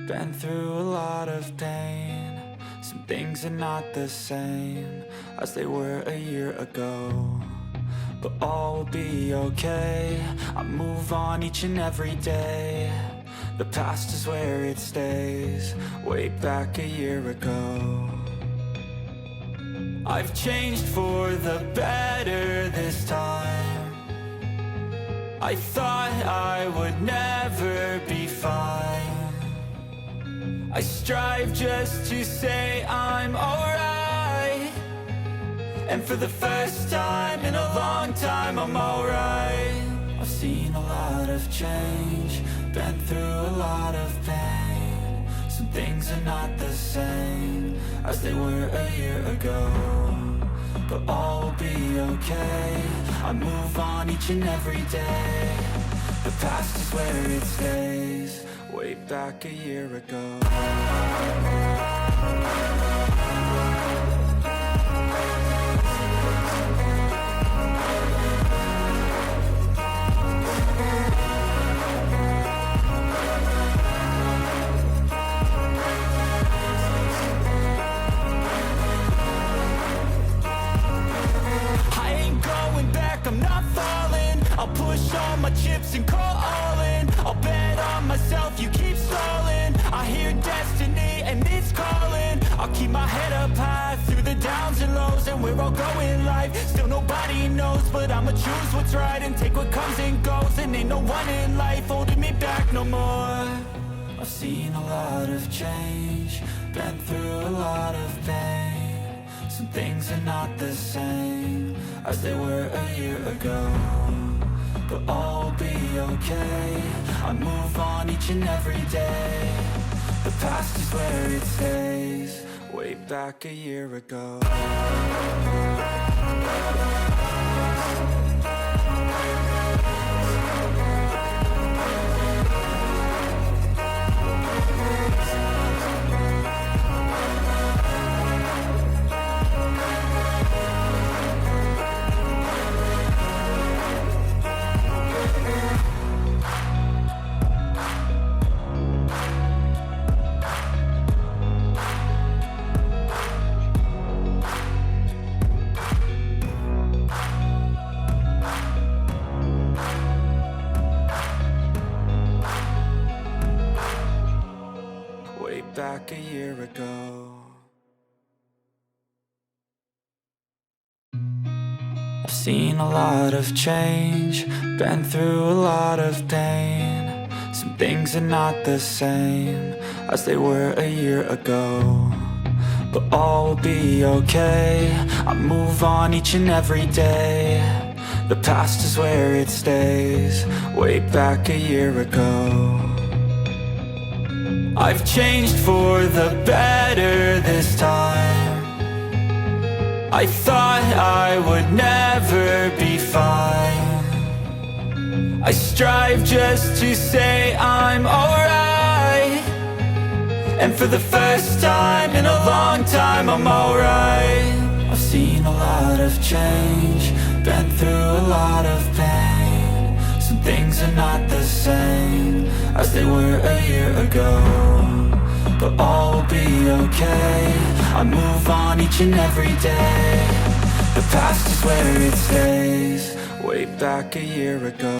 Been through a lot of pain. Some things are not the same as they were a year ago, but all will be okay. I move on each and every day. The past is where it stays, way back a year ago. I've changed for the better this time. I thought I would never be fine. I strive just to say I'm alright, and for the first time in a long time I'm alright. I've seen a lot of change, been through a lot of pain. Some things are not the same as they were a year ago, but all will be okay. I move on each and every day. The past is where it stays, way back a year ago. I'm not falling, I'll push all my chips and call all in. I'll bet on myself, you keep stalling. I hear destiny and it's calling. I'll keep my head up high through the downs and lows, and we're all going live. Still nobody knows, but I'ma choose what's right and take what comes and goes. And ain't no one in life holding me back no more. I've seen a lot of change, been through a lot of pain. Some things are not the same as they were a year ago, but all will be okay. I move on each and every day. The past is where it stays, way back a year ago. Back a year ago. I've seen a lot of change, been through a lot of pain. Some things are not the same as they were a year ago, but all will be okay. I move on each and every day. The past is where it stays, way back a year ago. I've changed for the better this time. I thought I would never be fine. I strive just to say I'm alright, and for the first time in a long time I'm alright. I've seen a lot of change, been through a lot of pain. Some things are not the same as they were a year ago, but all will be okay. I move on each and every day. The past is where it stays, way back a year ago.